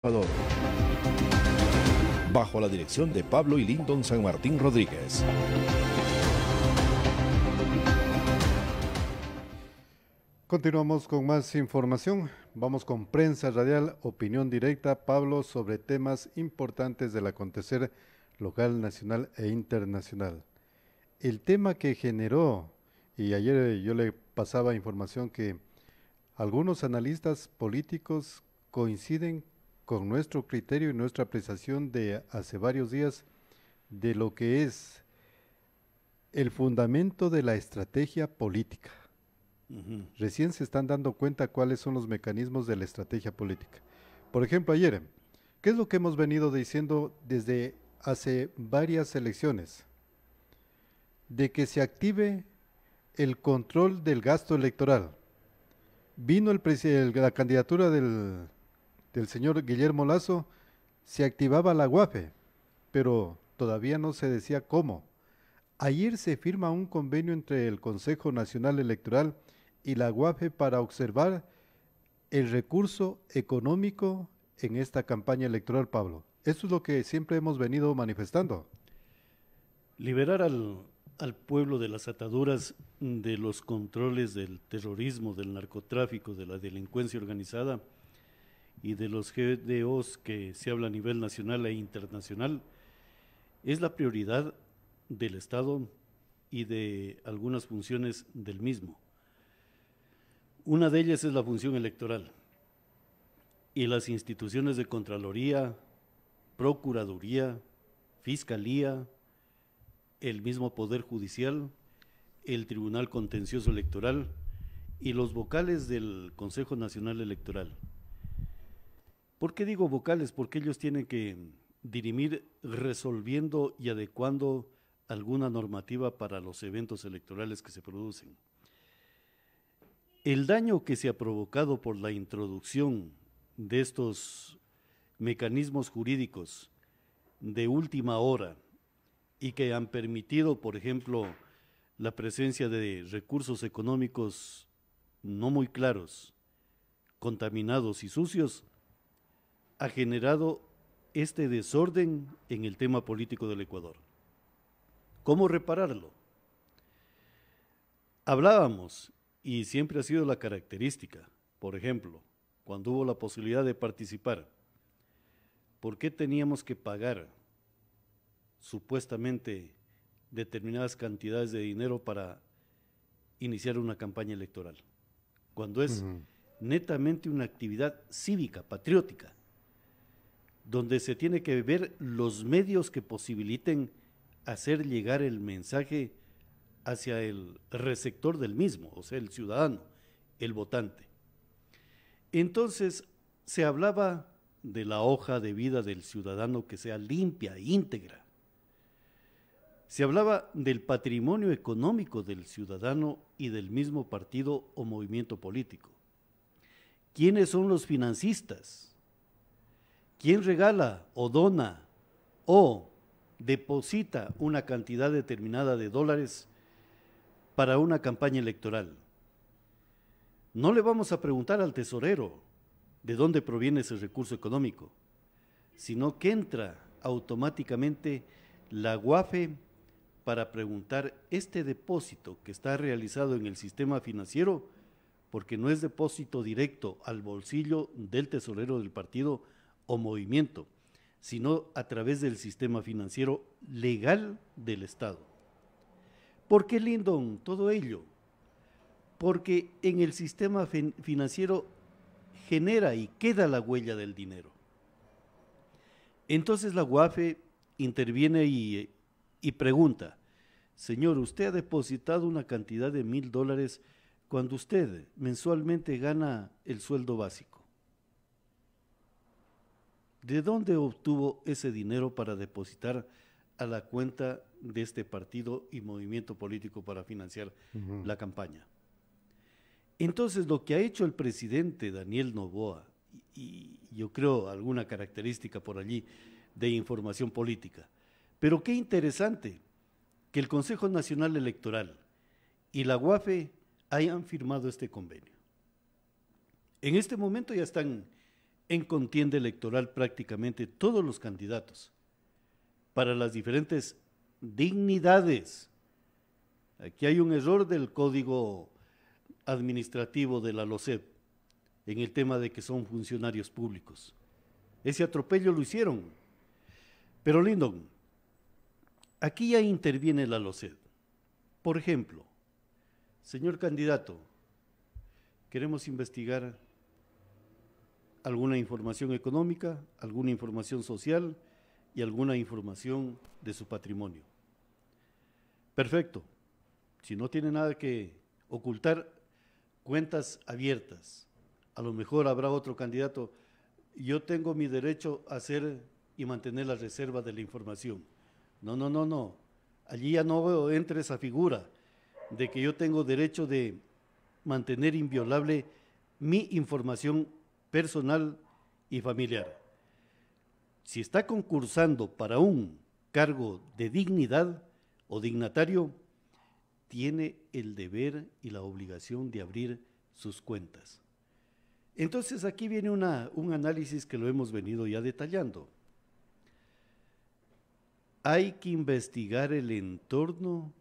Ecuador. Bajo la dirección de Pablo y Lyndon San Martín Rodríguez. Continuamos con más información. Vamos con prensa radial, opinión directa, Pablo, sobre temas importantes del acontecer local, nacional e internacional. El tema que generó, y ayer yo le pasaba información que algunos analistas políticos coinciden con nuestro criterio y nuestra apreciación de hace varios días de lo que es el fundamento de la estrategia política. Recién se están dando cuenta cuáles son los mecanismos de la estrategia política. Por ejemplo, ayer, ¿qué es lo que hemos venido diciendo desde hace varias elecciones? De que se active el control del gasto electoral. Vino la candidatura del señor Guillermo Lasso, se activaba la UAFE, pero todavía no se decía cómo. Ayer se firma un convenio entre el Consejo Nacional Electoral y la UAFE para observar el recurso económico en esta campaña electoral, Pablo. Eso es lo que siempre hemos venido manifestando. Liberar al pueblo de las ataduras de los controles del terrorismo, del narcotráfico, de la delincuencia organizada y de los GDOs que se habla a nivel nacional e internacional, es la prioridad del Estado y de algunas funciones del mismo. Una de ellas es la función electoral, y las instituciones de Contraloría, Procuraduría, Fiscalía, el mismo Poder Judicial, el Tribunal Contencioso Electoral y los vocales del Consejo Nacional Electoral. ¿Por qué digo vocales? Porque ellos tienen que dirimir resolviendo y adecuando alguna normativa para los eventos electorales que se producen. El daño que se ha provocado por la introducción de estos mecanismos jurídicos de última hora y que han permitido, por ejemplo, la presencia de recursos económicos no muy claros, contaminados y sucios, ha generado este desorden en el tema político del Ecuador. ¿Cómo repararlo? Hablábamos, y siempre ha sido la característica, por ejemplo, cuando hubo la posibilidad de participar, ¿por qué teníamos que pagar supuestamente determinadas cantidades de dinero para iniciar una campaña electoral? Cuando es netamente una actividad cívica, patriótica, donde se tiene que ver los medios que posibiliten hacer llegar el mensaje hacia el receptor del mismo, o sea, el ciudadano, el votante. Entonces, se hablaba de la hoja de vida del ciudadano que sea limpia, íntegra. Se hablaba del patrimonio económico del ciudadano y del mismo partido o movimiento político. ¿Quiénes son los financistas? ¿Quién regala o dona o deposita una cantidad determinada de dólares para una campaña electoral? No le vamos a preguntar al tesorero de dónde proviene ese recurso económico, sino que entra automáticamente la UAFE para preguntar este depósito que está realizado en el sistema financiero, porque no es depósito directo al bolsillo del tesorero del partido o movimiento, sino a través del sistema financiero legal del Estado. ¿Por qué, Lyndon, todo ello? Porque en el sistema financiero genera y queda la huella del dinero. Entonces la UAFE interviene y pregunta: señor, usted ha depositado una cantidad de $1,000 cuando usted mensualmente gana el sueldo básico. ¿De dónde obtuvo ese dinero para depositar a la cuenta de este partido y movimiento político para financiar la campaña? Entonces, lo que ha hecho el presidente Daniel Noboa, y yo creo alguna característica por allí de información política, pero qué interesante que el Consejo Nacional Electoral y la UAFE hayan firmado este convenio. En este momento ya están en contienda electoral prácticamente todos los candidatos para las diferentes dignidades. Aquí hay un error del código administrativo de la LOCEP en el tema de que son funcionarios públicos. Ese atropello lo hicieron. Pero Lindon, aquí ya interviene la LOCEP. Por ejemplo, señor candidato, queremos investigar alguna información económica, alguna información social y alguna información de su patrimonio. Perfecto. Si no tiene nada que ocultar, cuentas abiertas. A lo mejor habrá otro candidato. Yo tengo mi derecho a hacer y mantener la reserva de la información. No. Allí ya no entra esa figura de que yo tengo derecho de mantener inviolable mi información personal y familiar. Si está concursando para un cargo de dignidad o dignatario, tiene el deber y la obligación de abrir sus cuentas. Entonces aquí viene un análisis que lo hemos venido ya detallando. Hay que investigar el entorno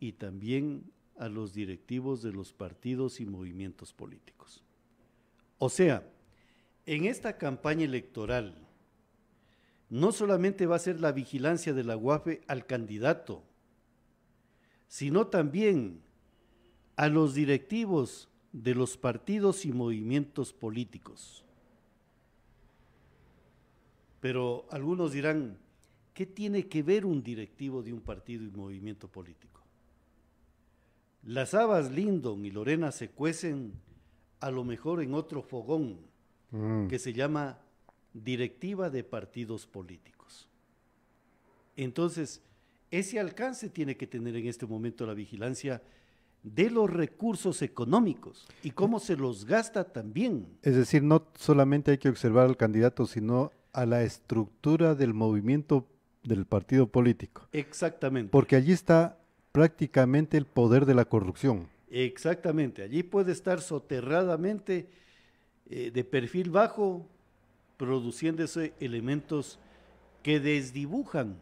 y también a los directivos de los partidos y movimientos políticos. O sea, en esta campaña electoral, no solamente va a ser la vigilancia de la UAFE al candidato, sino también a los directivos de los partidos y movimientos políticos. Pero algunos dirán, ¿qué tiene que ver un directivo de un partido y movimiento político? Las habas Lindon y Lorena se cuecen a lo mejor en otro fogón que se llama Directiva de Partidos Políticos. Entonces, ese alcance tiene que tener en este momento la vigilancia de los recursos económicos y cómo se los gasta también. Es decir, no solamente hay que observar al candidato, sino a la estructura del movimiento del partido político. Exactamente. Porque allí está prácticamente el poder de la corrupción. Exactamente, allí puede estar soterradamente de perfil bajo, produciéndose elementos que desdibujan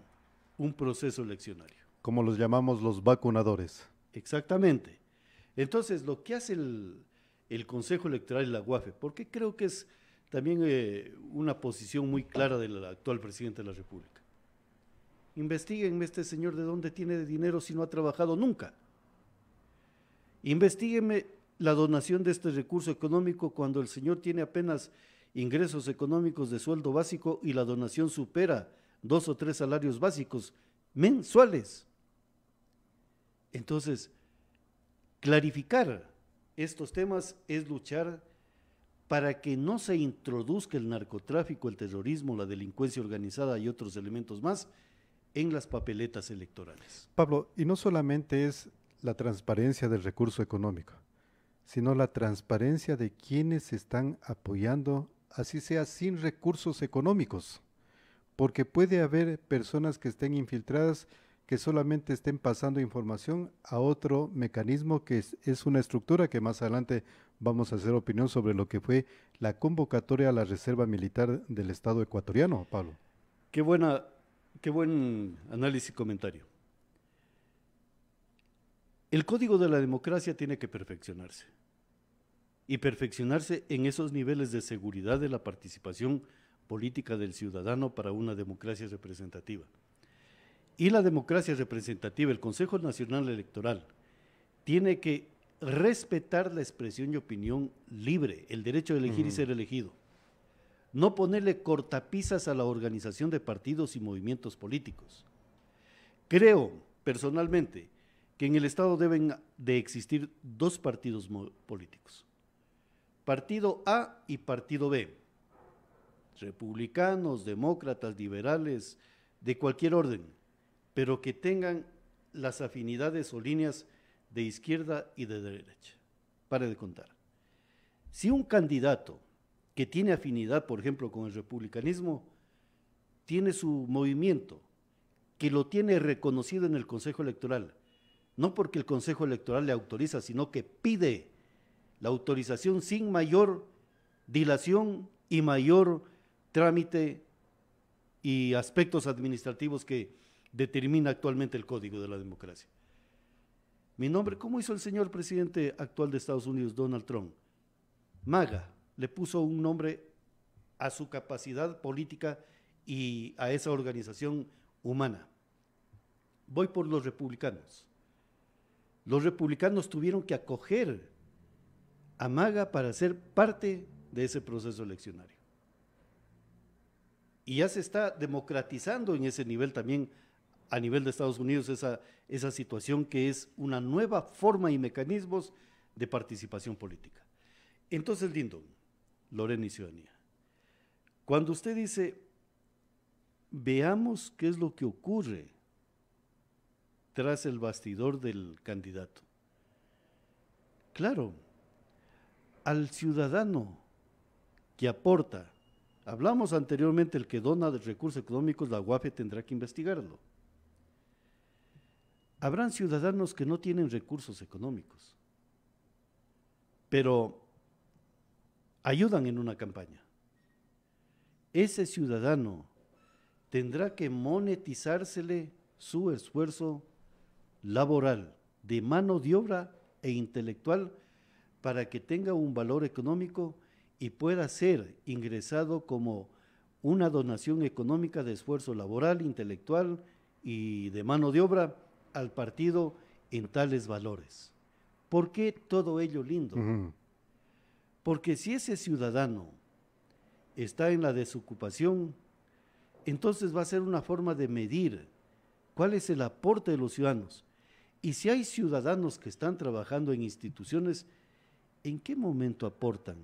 un proceso eleccionario. Como los llamamos los vacunadores. Exactamente. Entonces, lo que hace el Consejo Electoral y la UAFE, porque creo que es también una posición muy clara del actual presidente de la República. Investíguenme este señor de dónde tiene dinero si no ha trabajado nunca. Investíguenme la donación de este recurso económico cuando el señor tiene apenas ingresos económicos de sueldo básico y la donación supera 2 o 3 salarios básicos mensuales. Entonces, clarificar estos temas es luchar para que no se introduzca el narcotráfico, el terrorismo, la delincuencia organizada y otros elementos más en las papeletas electorales. Pablo, y no solamente es la transparencia del recurso económico, sino la transparencia de quienes están apoyando, así sea sin recursos económicos, porque puede haber personas que estén infiltradas que solamente estén pasando información a otro mecanismo que es una estructura que más adelante vamos a hacer opinión sobre lo que fue la convocatoria a la Reserva Militar del Estado ecuatoriano, Pablo. Qué buen análisis y comentario. El Código de la Democracia tiene que perfeccionarse y perfeccionarse en esos niveles de seguridad de la participación política del ciudadano para una democracia representativa. Y la democracia representativa, el Consejo Nacional Electoral, tiene que respetar la expresión y opinión libre, el derecho de elegir y ser elegido. No ponerle cortapisas a la organización de partidos y movimientos políticos. Creo, personalmente, que en el Estado deben de existir 2 partidos políticos. Partido A y Partido B. Republicanos, demócratas, liberales, de cualquier orden, pero que tengan las afinidades o líneas de izquierda y de derecha. Pare de contar. Si un candidato que tiene afinidad, por ejemplo, con el republicanismo, tiene su movimiento, que lo tiene reconocido en el Consejo Electoral, no porque el Consejo Electoral le autoriza, sino que pide la autorización sin mayor dilación y mayor trámite y aspectos administrativos que determina actualmente el Código de la Democracia. Mi nombre, ¿cómo hizo el señor presidente actual de Estados Unidos, Donald Trump? MAGA, le puso un nombre a su capacidad política y a esa organización humana. Voy por los republicanos. Los republicanos tuvieron que acoger a MAGA para ser parte de ese proceso eleccionario. Y ya se está democratizando en ese nivel también, a nivel de Estados Unidos, esa situación que es una nueva forma y mecanismos de participación política. Entonces, Lindon, Lorena y ciudadanía, cuando usted dice, veamos qué es lo que ocurre tras el bastidor del candidato. Claro, al ciudadano que aporta, hablamos anteriormente, el que dona de recursos económicos, la UAFE tendrá que investigarlo. Habrán ciudadanos que no tienen recursos económicos, pero ayudan en una campaña. Ese ciudadano tendrá que monetizársele su esfuerzo laboral, de mano de obra e intelectual, para que tenga un valor económico y pueda ser ingresado como una donación económica de esfuerzo laboral, intelectual y de mano de obra al partido en tales valores. ¿Por qué todo ello, Lindo? Porque si ese ciudadano está en la desocupación, entonces va a ser una forma de medir cuál es el aporte de los ciudadanos. Y si hay ciudadanos que están trabajando en instituciones, ¿en qué momento aportan?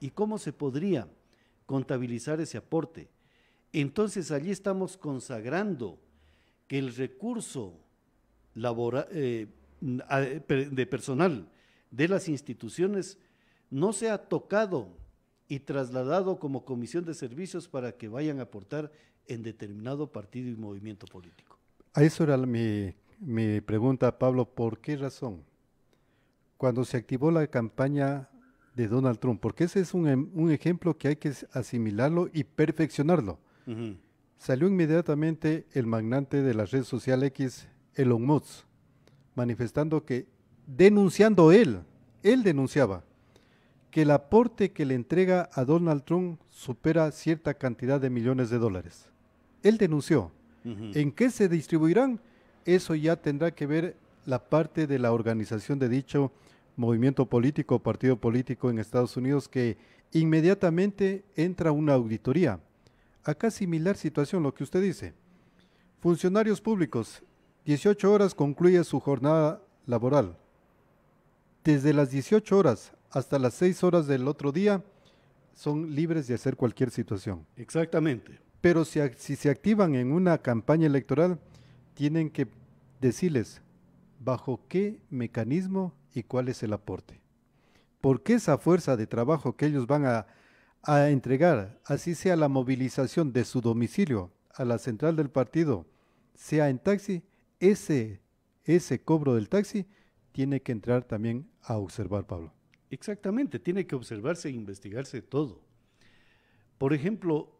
¿Y cómo se podría contabilizar ese aporte? Entonces allí estamos consagrando que el recurso laboral, de personal de las instituciones no sea tocado y trasladado como comisión de servicios para que vayan a aportar en determinado partido y movimiento político. A eso era mi pregunta, Pablo. ¿Por qué razón? Cuando se activó la campaña de Donald Trump, porque ese es un ejemplo que hay que asimilarlo y perfeccionarlo. Salió inmediatamente el magnate de la red social X, Elon Musk, manifestando que, él denunciaba que el aporte que le entrega a Donald Trump supera cierta cantidad de millones de dólares. Él denunció. ¿En qué se distribuirán? Eso ya tendrá que ver la parte de la organización de dicho movimiento político o partido político en Estados Unidos, que inmediatamente entra una auditoría. Acá similar situación, lo que usted dice. Funcionarios públicos, 18 horas concluye su jornada laboral. Desde las 18 horas hasta las 6 horas del otro día son libres de hacer cualquier situación. Exactamente. Pero si se activan en una campaña electoral, tienen que decirles bajo qué mecanismo y cuál es el aporte. Porque esa fuerza de trabajo que ellos van a entregar, así sea la movilización de su domicilio a la central del partido, sea en taxi, ese cobro del taxi tiene que entrar también a observar, Pablo. Exactamente, tiene que observarse e investigarse todo. Por ejemplo...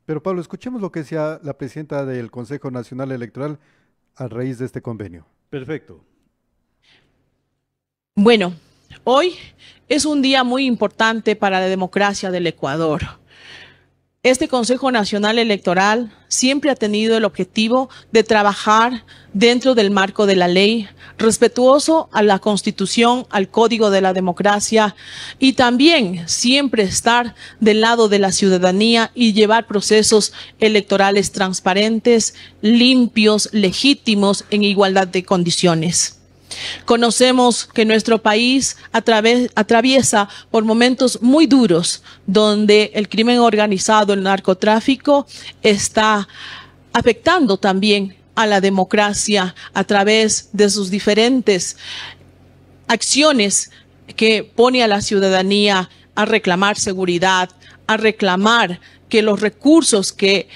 Pero Pablo, escuchemos lo que decía la presidenta del Consejo Nacional Electoral a raíz de este convenio. Perfecto. Bueno, hoy es un día muy importante para la democracia del Ecuador. Este Consejo Nacional Electoral siempre ha tenido el objetivo de trabajar dentro del marco de la ley, respetuoso a la Constitución, al Código de la Democracia, y también siempre estar del lado de la ciudadanía y llevar procesos electorales transparentes, limpios, legítimos, en igualdad de condiciones. Conocemos que nuestro país atraviesa por momentos muy duros, donde el crimen organizado, el narcotráfico, está afectando también a la democracia a través de sus diferentes acciones que pone a la ciudadanía a reclamar seguridad, a reclamar que los recursos que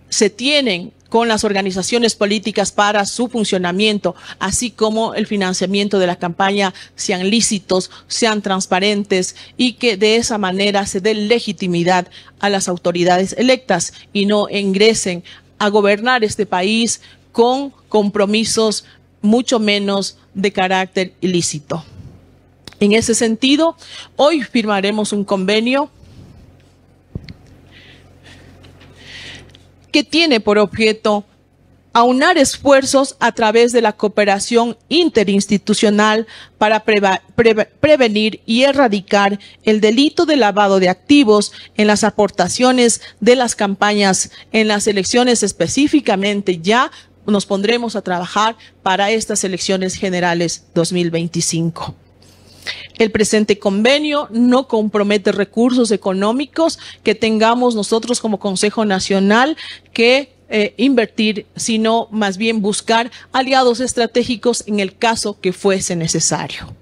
se tienen con las organizaciones políticas para su funcionamiento, así como el financiamiento de la campaña sean lícitos, sean transparentes y que de esa manera se dé legitimidad a las autoridades electas y no ingresen a gobernar este país con compromisos mucho menos de carácter ilícito. En ese sentido, hoy firmaremos un convenio que tiene por objeto aunar esfuerzos a través de la cooperación interinstitucional para prevenir y erradicar el delito de lavado de activos en las aportaciones de las campañas en las elecciones específicamente. Ya nos pondremos a trabajar para estas elecciones generales 2025. El presente convenio no compromete recursos económicos que tengamos nosotros como Consejo Nacional que invertir, sino más bien buscar aliados estratégicos en el caso que fuese necesario.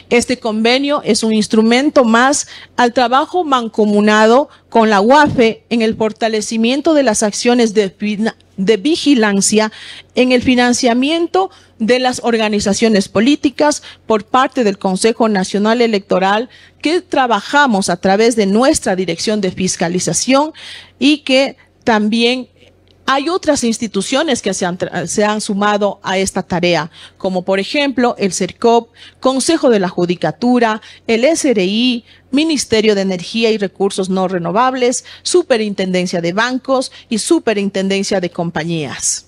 Este convenio es un instrumento más al trabajo mancomunado con la UAFE en el fortalecimiento de las acciones de vigilancia en el financiamiento de las organizaciones políticas por parte del Consejo Nacional Electoral, que trabajamos a través de nuestra Dirección de Fiscalización y que también hay otras instituciones que se han sumado a esta tarea, como por ejemplo el CERCOP, Consejo de la Judicatura, el SRI, Ministerio de Energía y Recursos No Renovables, Superintendencia de Bancos y Superintendencia de Compañías.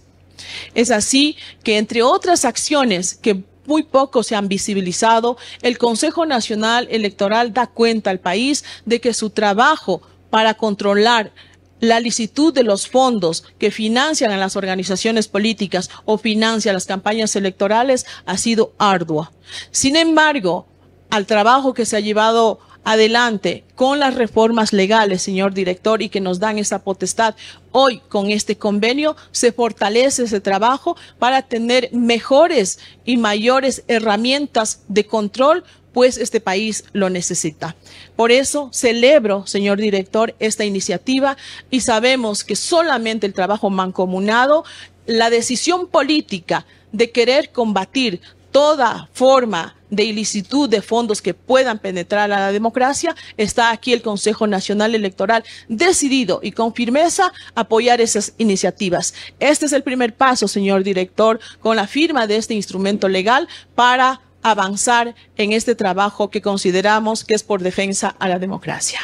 Es así que, entre otras acciones que muy poco se han visibilizado, el Consejo Nacional Electoral da cuenta al país de que su trabajo para controlar la licitud de los fondos que financian a las organizaciones políticas o financian las campañas electorales ha sido ardua. Sin embargo, al trabajo que se ha llevado adelante con las reformas legales, señor director, y que nos dan esa potestad, hoy con este convenio se fortalece ese trabajo para tener mejores y mayores herramientas de control, pues este país lo necesita. Por eso celebro, señor director, esta iniciativa y sabemos que solamente el trabajo mancomunado, la decisión política de querer combatir toda forma de ilicitud de fondos que puedan penetrar a la democracia, está aquí el Consejo Nacional Electoral decidido y con firmeza a apoyar esas iniciativas. Este es el primer paso, señor director, con la firma de este instrumento legal para avanzar en este trabajo que consideramos que es por defensa a la democracia.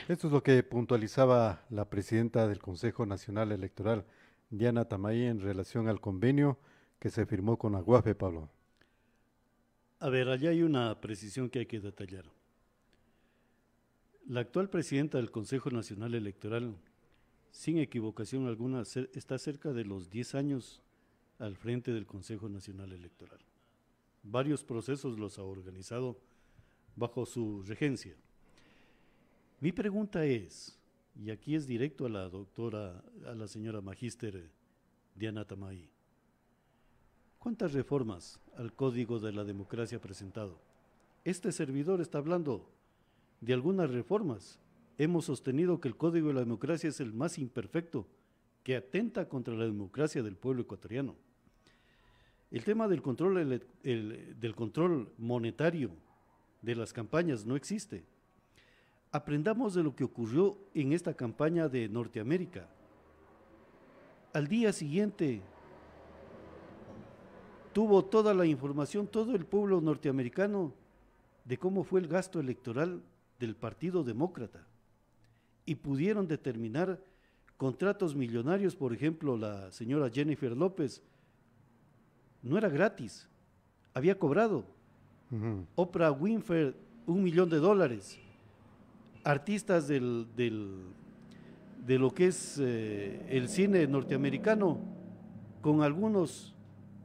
Esto es lo que puntualizaba la presidenta del Consejo Nacional Electoral, Diana Tamay, en relación al convenio que se firmó con la UAFE, Pablo. A ver, allá hay una precisión que hay que detallar. La actual presidenta del Consejo Nacional Electoral, sin equivocación alguna, está cerca de los 10 años al frente del Consejo Nacional Electoral. Varios procesos los ha organizado bajo su regencia. Mi pregunta es, y aquí es directo a la doctora, a la señora magíster Diana Tamay, ¿cuántas reformas al Código de la Democracia ha presentado? Este servidor está hablando de algunas reformas. Hemos sostenido que el Código de la Democracia es el más imperfecto, que atenta contra la democracia del pueblo ecuatoriano. El tema del control, del control monetario de las campañas no existe. Aprendamos de lo que ocurrió en esta campaña de Norteamérica. Al día siguiente tuvo toda la información, todo el pueblo norteamericano, de cómo fue el gasto electoral del Partido Demócrata. Y pudieron determinar contratos millonarios. Por ejemplo, la señora Jennifer López no era gratis, había cobrado. Oprah Winfrey, $1 millón. Artistas de lo que es el cine norteamericano, con algunos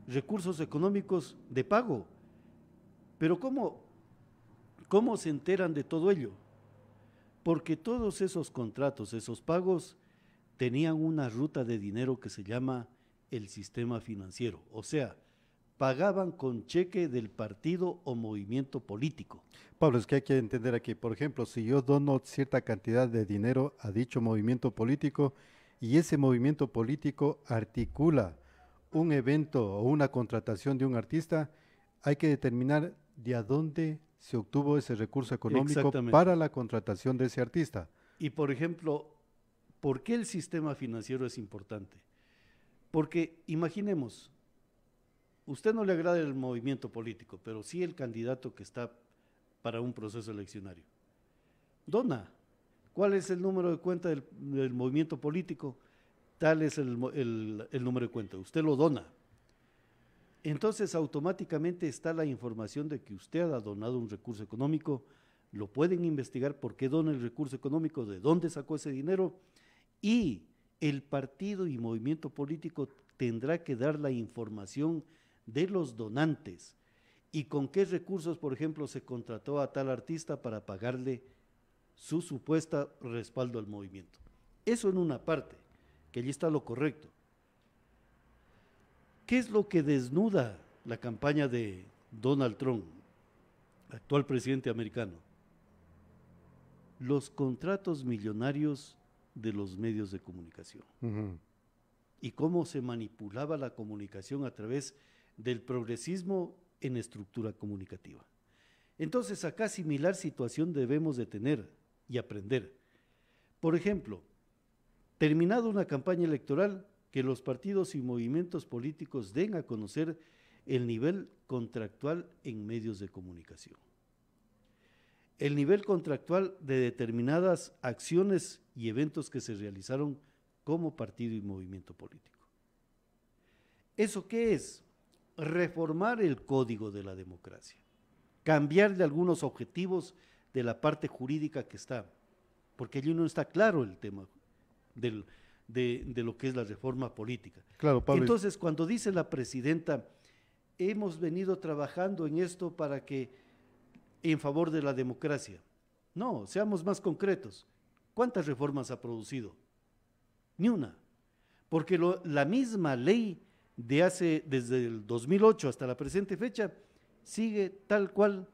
recursos económicos de pago. Pero ¿cómo se enteran de todo ello? Porque todos esos contratos, esos pagos, tenían una ruta de dinero que se llama el sistema financiero, o sea, pagaban con cheque del partido o movimiento político. Pablo, es que hay que entender aquí, por ejemplo, si yo dono cierta cantidad de dinero a dicho movimiento político, y ese movimiento político articula un evento o una contratación de un artista, hay que determinar de a dónde se obtuvo ese recurso económico para la contratación de ese artista. Y por ejemplo, ¿por qué el sistema financiero es importante? Porque imaginemos, usted no le agrada el movimiento político, pero sí el candidato que está para un proceso eleccionario. Dona. ¿Cuál es el número de cuenta del movimiento político? Tal es el número de cuenta. Usted lo dona. Entonces automáticamente está la información de que usted ha donado un recurso económico, lo pueden investigar por qué dona el recurso económico, de dónde sacó ese dinero, y el partido y movimiento político tendrá que dar la información de los donantes y con qué recursos, por ejemplo, se contrató a tal artista para pagarle su supuesta respaldo al movimiento. Eso en una parte, que allí está lo correcto. ¿Qué es lo que desnuda la campaña de Donald Trump, actual presidente americano? Los contratos millonarios de los medios de comunicación. Y cómo se manipulaba la comunicación a través del progresismo en estructura comunicativa. Entonces, acá similar situación debemos de tener y aprender. Por ejemplo, terminada una campaña electoral, que los partidos y movimientos políticos den a conocer el nivel contractual en medios de comunicación. El nivel contractual de determinadas acciones y eventos que se realizaron como partido y movimiento político. ¿Eso qué es? Reformar el código de la democracia, cambiarle algunos objetivos de la parte jurídica que está, porque allí no está claro el tema de lo que es la reforma política. Claro, Pablo. Entonces, cuando dice la presidenta, hemos venido trabajando en esto para que, en favor de la democracia. No, seamos más concretos. ¿Cuántas reformas ha producido? Ni una. Porque la misma ley desde el 2008 hasta la presente fecha, sigue tal cual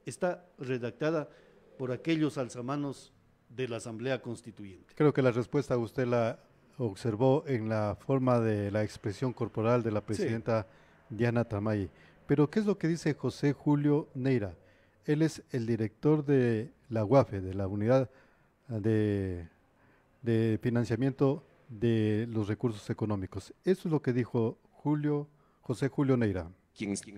está redactada por aquellos alzamanos de la Asamblea Constituyente. Creo que la respuesta usted la observó en la forma de la expresión corporal de la presidenta Diana Tamay. Pero ¿qué es lo que dice José Julio Neira? Él es el director de la UAFE, de la Unidad de Financiamiento de los Recursos Económicos. Eso es lo que dijo José Julio Neira.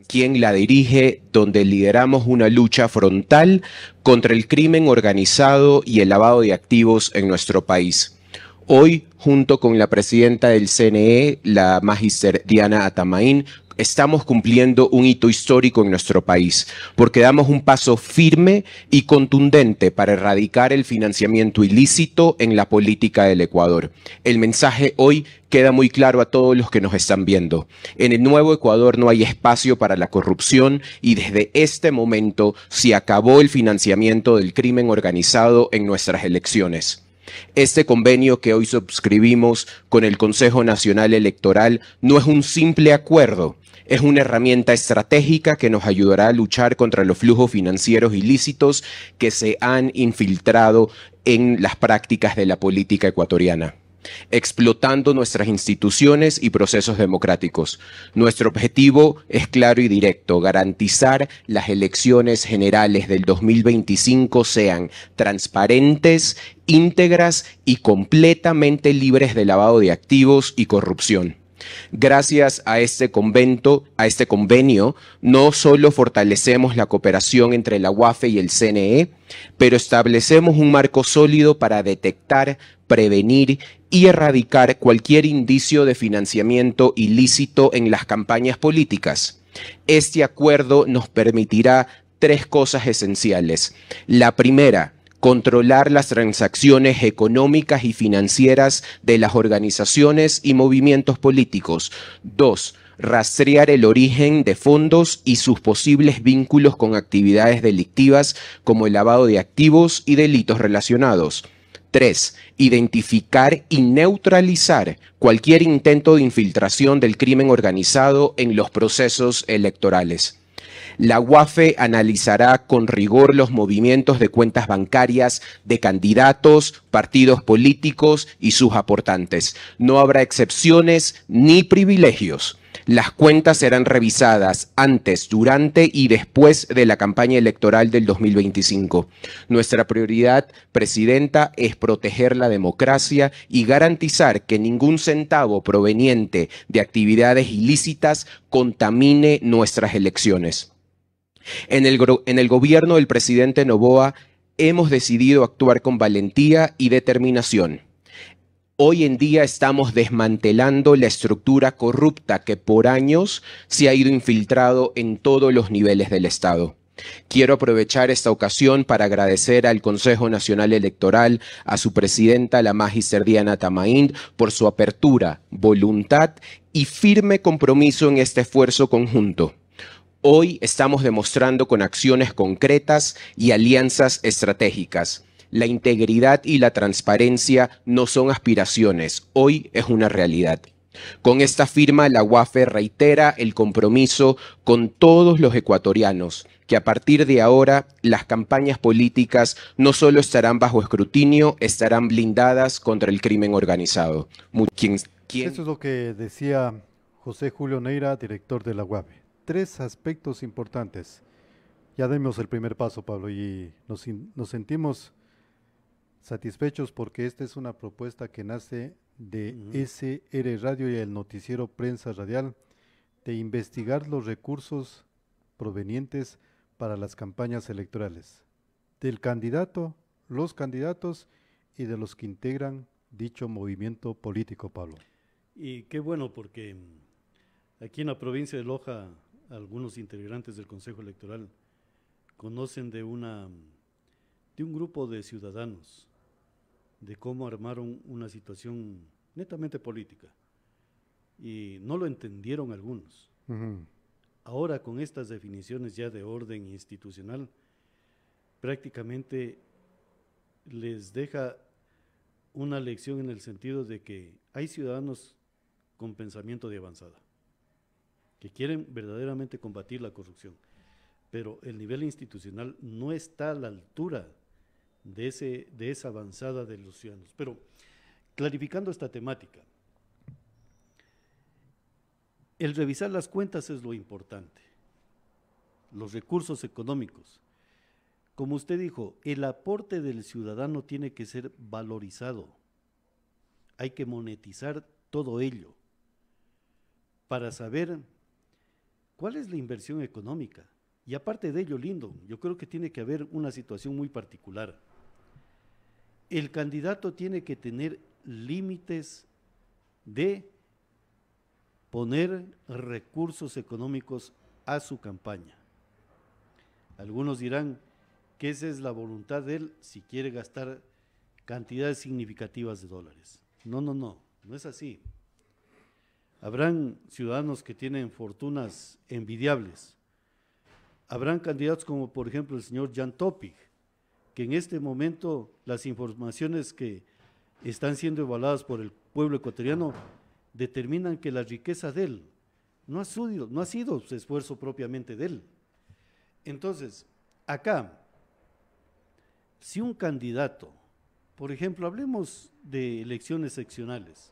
Quien la dirige, donde lideramos una lucha frontal contra el crimen organizado y el lavado de activos en nuestro país. Hoy, junto con la presidenta del CNE, la magíster Diana Atamaín, estamos cumpliendo un hito histórico en nuestro país, porque damos un paso firme y contundente para erradicar el financiamiento ilícito en la política del Ecuador. El mensaje hoy queda muy claro a todos los que nos están viendo. En el nuevo Ecuador no hay espacio para la corrupción y desde este momento se acabó el financiamiento del crimen organizado en nuestras elecciones. Este convenio que hoy suscribimos con el Consejo Nacional Electoral no es un simple acuerdo, es una herramienta estratégica que nos ayudará a luchar contra los flujos financieros ilícitos que se han infiltrado en las prácticas de la política ecuatoriana, explotando nuestras instituciones y procesos democráticos. Nuestro objetivo es claro y directo: garantizar las elecciones generales del 2025 sean transparentes, íntegras y completamente libres de lavado de activos y corrupción. Gracias a este convenio, no solo fortalecemos la cooperación entre la UAFE y el CNE, pero establecemos un marco sólido para detectar, prevenir y erradicar cualquier indicio de financiamiento ilícito en las campañas políticas. Este acuerdo nos permitirá tres cosas esenciales. La primera, controlar las transacciones económicas y financieras de las organizaciones y movimientos políticos. 2. Rastrear el origen de fondos y sus posibles vínculos con actividades delictivas como el lavado de activos y delitos relacionados. 3. Identificar y neutralizar cualquier intento de infiltración del crimen organizado en los procesos electorales. La UAFE analizará con rigor los movimientos de cuentas bancarias de candidatos, partidos políticos y sus aportantes. No habrá excepciones ni privilegios. Las cuentas serán revisadas antes, durante y después de la campaña electoral del 2025. Nuestra prioridad, Presidenta, es proteger la democracia y garantizar que ningún centavo proveniente de actividades ilícitas contamine nuestras elecciones. En el gobierno del presidente Noboa hemos decidido actuar con valentía y determinación. Hoy en día estamos desmantelando la estructura corrupta que por años se ha ido infiltrado en todos los niveles del Estado. Quiero aprovechar esta ocasión para agradecer al Consejo Nacional Electoral, a su presidenta, la Magíster Diana Tamaín, por su apertura, voluntad y firme compromiso en este esfuerzo conjunto. Hoy estamos demostrando con acciones concretas y alianzas estratégicas. La integridad y la transparencia no son aspiraciones, hoy es una realidad. Con esta firma, la UAFE reitera el compromiso con todos los ecuatorianos, que a partir de ahora las campañas políticas no solo estarán bajo escrutinio, estarán blindadas contra el crimen organizado. Eso es lo que decía José Julio Neira, director de la UAFE. 3 aspectos importantes. Ya demos el primer paso, Pablo, y nos sentimos satisfechos porque esta es una propuesta que nace de SR Radio y el noticiero Prensa Radial, de investigar los recursos provenientes para las campañas electorales, del candidato, los candidatos y de los que integran dicho movimiento político, Pablo. Y qué bueno, porque aquí en la provincia de Loja, algunos integrantes del Consejo Electoral conocen de un grupo de ciudadanos, de cómo armaron una situación netamente política, y no lo entendieron algunos. Ahora, con estas definiciones ya de orden institucional, prácticamente les deja una lección en el sentido de que hay ciudadanos con pensamiento de avanzada, que quieren verdaderamente combatir la corrupción, pero el nivel institucional no está a la altura de esa avanzada de los ciudadanos. Pero clarificando esta temática, el revisar las cuentas es lo importante, los recursos económicos. Como usted dijo, el aporte del ciudadano tiene que ser valorizado, hay que monetizar todo ello para saber cuál es la inversión económica. Y aparte de ello, Lindo, yo creo que tiene que haber una situación muy particular. El candidato tiene que tener límites de poner recursos económicos a su campaña. Algunos dirán que esa es la voluntad de él si quiere gastar cantidades significativas de dólares. No es así. Habrán ciudadanos que tienen fortunas envidiables. Habrán candidatos como por ejemplo el señor Jan Topic, que en este momento las informaciones que están siendo evaluadas por el pueblo ecuatoriano determinan que la riqueza de él no ha sido su esfuerzo propiamente de él. Entonces, acá, si un candidato, por ejemplo, hablemos de elecciones seccionales,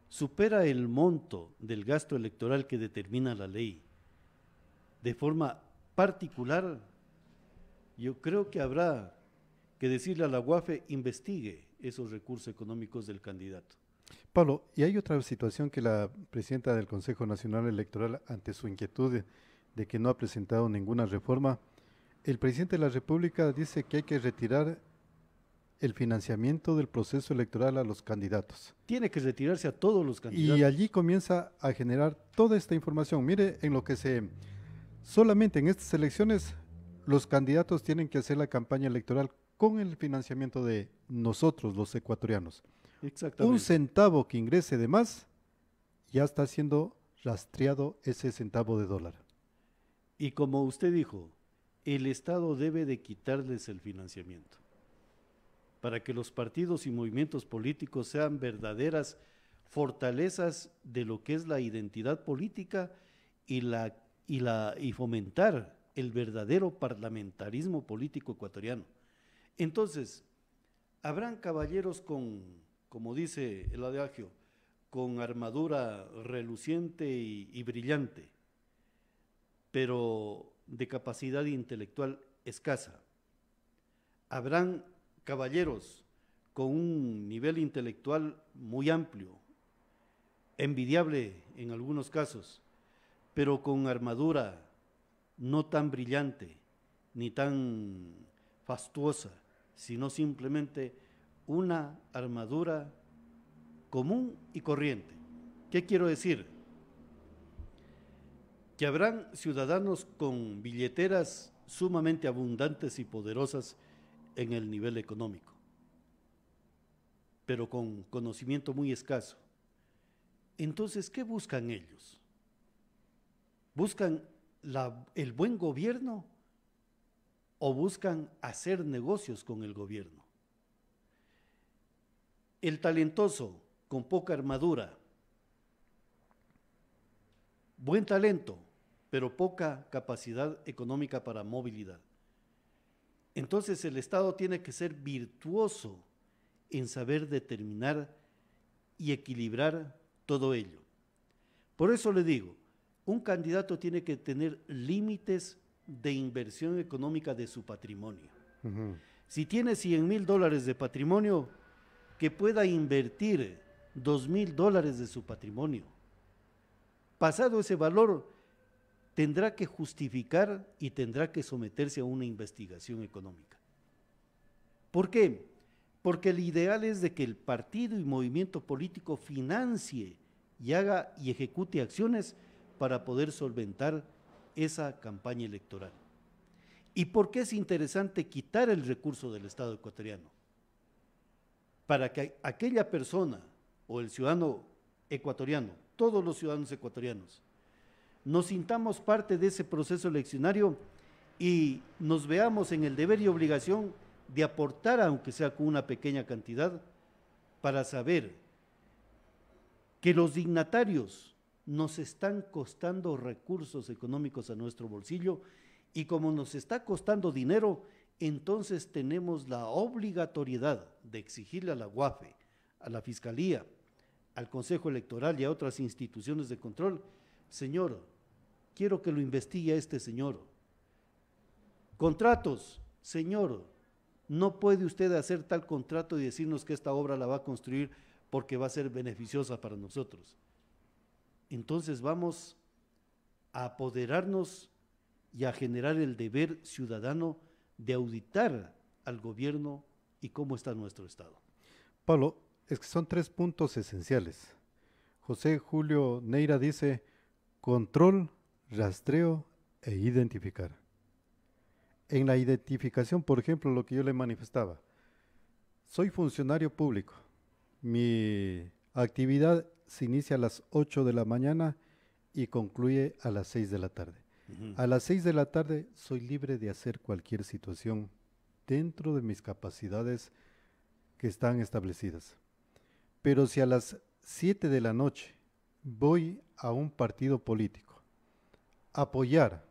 supera el monto del gasto electoral que determina la ley de forma particular, yo creo que habrá que decirle a la UAFE, investigue esos recursos económicos del candidato. Pablo, y hay otra situación que la presidenta del Consejo Nacional Electoral, ante su inquietud de que no ha presentado ninguna reforma, el presidente de la República dice que hay que retirar el financiamiento del proceso electoral a los candidatos. Tiene que retirarse a todos los candidatos. Y allí comienza a generar toda esta información. Mire, en lo que solamente en estas elecciones, los candidatos tienen que hacer la campaña electoral con el financiamiento de nosotros, los ecuatorianos. Exactamente. Un centavo que ingrese de más, ya está siendo rastreado ese centavo de dólar. Y como usted dijo, el Estado debe de quitarles el financiamiento para que los partidos y movimientos políticos sean verdaderas fortalezas de lo que es la identidad política y la y fomentar el verdadero parlamentarismo político ecuatoriano. Entonces, habrán caballeros como dice el adagio, con armadura reluciente y brillante, pero de capacidad intelectual escasa. Habrán caballeros con un nivel intelectual muy amplio, envidiable en algunos casos, pero con armadura no tan brillante ni tan fastuosa, sino simplemente una armadura común y corriente. ¿Qué quiero decir? Que habrán ciudadanos con billeteras sumamente abundantes y poderosas en el nivel económico, pero con conocimiento muy escaso. Entonces, ¿qué buscan ellos? ¿Buscan el buen gobierno o buscan hacer negocios con el gobierno? El talentoso, con poca armadura, buen talento, pero poca capacidad económica para movilidad. Entonces el Estado tiene que ser virtuoso en saber determinar y equilibrar todo ello. Por eso le digo, un candidato tiene que tener límites de inversión económica de su patrimonio. Si tiene $100,000 de patrimonio, que pueda invertir $2,000 de su patrimonio. Pasado ese valor, tendrá que justificar y tendrá que someterse a una investigación económica. ¿Por qué? Porque el ideal es de que el partido y movimiento político financie y haga y ejecute acciones para poder solventar esa campaña electoral. ¿Y por qué es interesante quitar el recurso del Estado ecuatoriano? Para que aquella persona o el ciudadano ecuatoriano, todos los ciudadanos ecuatorianos, nos sintamos parte de ese proceso eleccionario y nos veamos en el deber y obligación de aportar, aunque sea con una pequeña cantidad, para saber que los dignatarios nos están costando recursos económicos a nuestro bolsillo y como nos está costando dinero, entonces tenemos la obligatoriedad de exigirle a la UAFE, a la Fiscalía, al Consejo Electoral y a otras instituciones de control, señor, quiero que lo investigue a este señor. Contratos, señor, no puede usted hacer tal contrato y decirnos que esta obra la va a construir porque va a ser beneficiosa para nosotros. Entonces vamos a apoderarnos y a generar el deber ciudadano de auditar al gobierno y cómo está nuestro Estado. Pablo, es que son 3 puntos esenciales. José Julio Neira dice control, rastreo e identificar. En la identificación, por ejemplo, lo que yo le manifestaba, soy funcionario público, mi actividad se inicia a las 8 de la mañana y concluye a las 6 de la tarde. A las 6 de la tarde soy libre de hacer cualquier situación dentro de mis capacidades que están establecidas. Pero si a las 7 de la noche voy a un partido político a apoyar,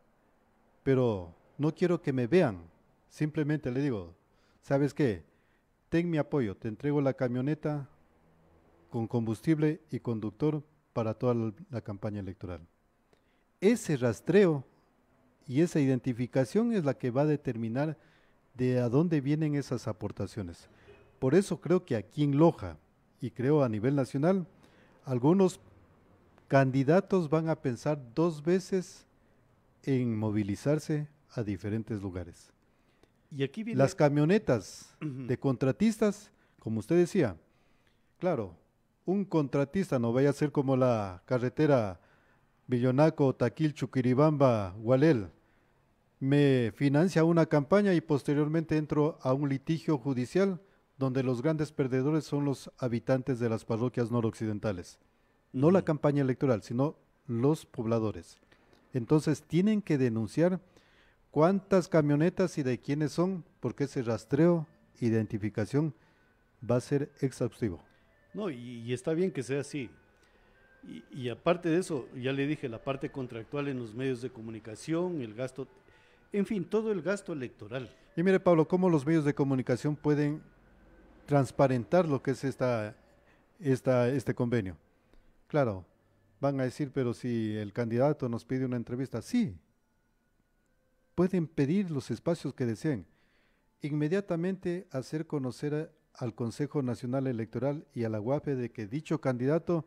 pero no quiero que me vean, simplemente le digo, ¿sabes qué? Ten mi apoyo, te entrego la camioneta con combustible y conductor para toda la campaña electoral. Ese rastreo y esa identificación es la que va a determinar de a dónde vienen esas aportaciones. Por eso creo que aquí en Loja, y creo a nivel nacional, algunos candidatos van a pensar 2 veces en movilizarse a diferentes lugares. Y aquí viene... Las camionetas de contratistas, como usted decía, claro, un contratista no vaya a ser como la carretera Villonaco, Taquil, Chuquiribamba, Gualel. Me financia una campaña y posteriormente entro a un litigio judicial donde los grandes perdedores son los habitantes de las parroquias noroccidentales. No la campaña electoral, sino los pobladores. Entonces tienen que denunciar cuántas camionetas y de quiénes son, porque ese rastreo, identificación, va a ser exhaustivo. No, y está bien que sea así. Y aparte de eso, ya le dije, la parte contractual en los medios de comunicación, el gasto, en fin, todo el gasto electoral. Y mire, Pablo, cómo los medios de comunicación pueden transparentar lo que es este convenio. Claro, van a decir, pero si el candidato nos pide una entrevista, sí, pueden pedir los espacios que deseen. Inmediatamente hacer conocer al Consejo Nacional Electoral y a la UAPE de que dicho candidato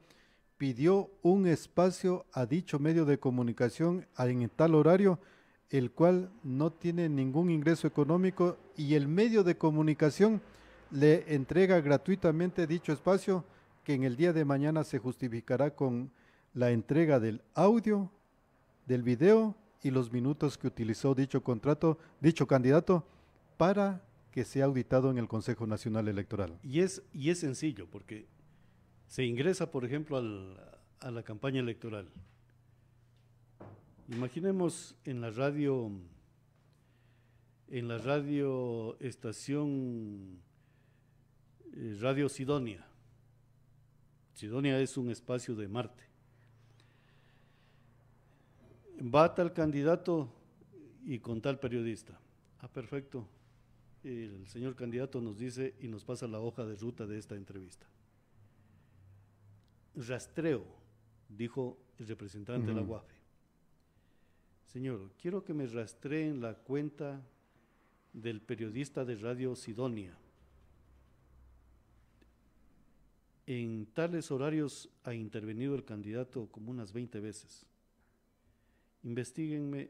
pidió un espacio a dicho medio de comunicación en tal horario, el cual no tiene ningún ingreso económico, y el medio de comunicación le entrega gratuitamente dicho espacio, que en el día de mañana se justificará con la entrega del audio, del video y los minutos que utilizó dicho candidato para que sea auditado en el Consejo Nacional Electoral. Y es sencillo, porque se ingresa, por ejemplo, a la campaña electoral. Imaginemos en la estación Radio Sidonia. Sidonia es un espacio de Marte. Va tal candidato y con tal periodista. Ah, perfecto. El señor candidato nos dice y nos pasa la hoja de ruta de esta entrevista. Rastreo, dijo el representante de la UAPE. Señor, quiero que me rastreen la cuenta del periodista de Radio Sidonia. En tales horarios ha intervenido el candidato como unas 20 veces. Investíguenme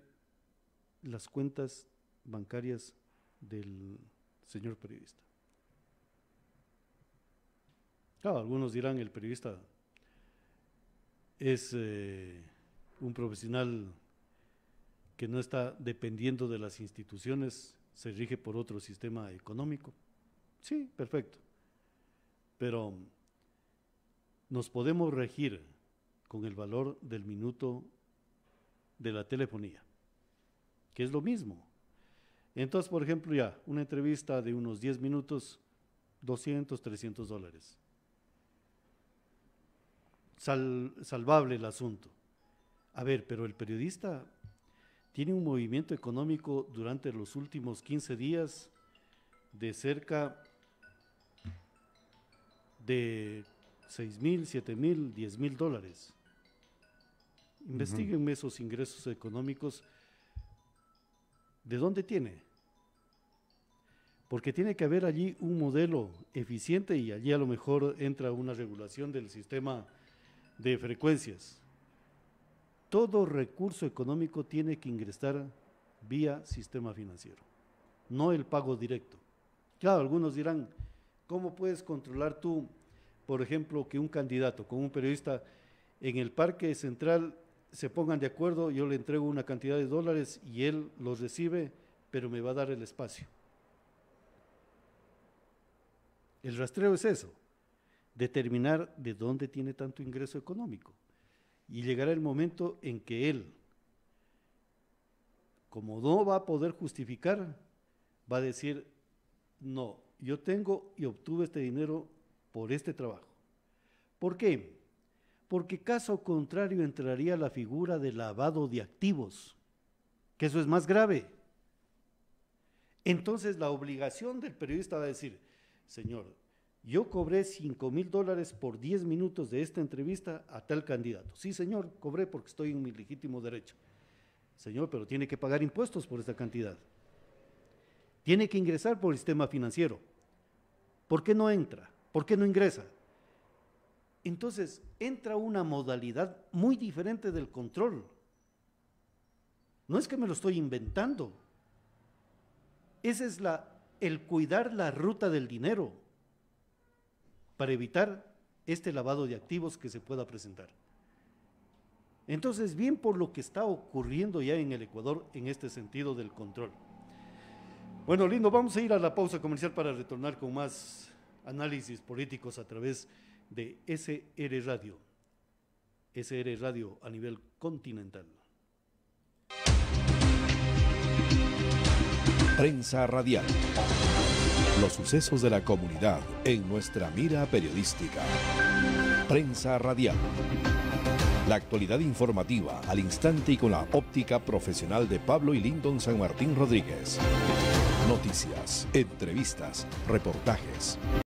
las cuentas bancarias del señor periodista. Claro, algunos dirán, el periodista es un profesional que no está dependiendo de las instituciones, se rige por otro sistema económico. Sí, perfecto. Pero nos podemos regir con el valor del minuto de la telefonía, que es lo mismo. Entonces, por ejemplo, ya, una entrevista de unos 10 minutos, $200, $300. Salvable el asunto. A ver, pero el periodista tiene un movimiento económico durante los últimos 15 días de cerca de $6,000, $7,000, $10,000. Investíguenme esos ingresos económicos. ¿De dónde tiene? Porque tiene que haber allí un modelo eficiente, y allí a lo mejor entra una regulación del sistema de frecuencias. Todo recurso económico tiene que ingresar vía sistema financiero, no el pago directo. Claro, algunos dirán, ¿cómo puedes controlar tú, por ejemplo, que un candidato con un periodista en el Parque Central se pongan de acuerdo, yo le entrego una cantidad de dólares y él los recibe, pero me va a dar el espacio? El rastreo es eso, determinar de dónde tiene tanto ingreso económico. Y llegará el momento en que él, como no va a poder justificar, va a decir, no, yo tengo y obtuve este dinero por este trabajo. ¿Por qué? Porque caso contrario entraría la figura de lavado de activos, que eso es más grave. Entonces la obligación del periodista va a decir, señor, yo cobré $5,000 por 10 minutos de esta entrevista a tal candidato. Sí, señor, cobré porque estoy en mi legítimo derecho. Señor, pero tiene que pagar impuestos por esta cantidad. Tiene que ingresar por el sistema financiero. ¿Por qué no entra? ¿Por qué no ingresa? Entonces, entra una modalidad muy diferente del control. No es que me lo estoy inventando. Ese es el cuidar la ruta del dinero, para evitar este lavado de activos que se pueda presentar. Entonces, bien por lo que está ocurriendo ya en el Ecuador en este sentido del control. Bueno, lindo, vamos a ir a la pausa comercial para retornar con más análisis políticos a través de SR Radio. SR Radio a nivel continental. Prensa Radial. Los sucesos de la comunidad en nuestra mira periodística. Prensa Radial. La actualidad informativa al instante y con la óptica profesional de Pablo y Lyndon San Martín Rodríguez. Noticias, entrevistas, reportajes.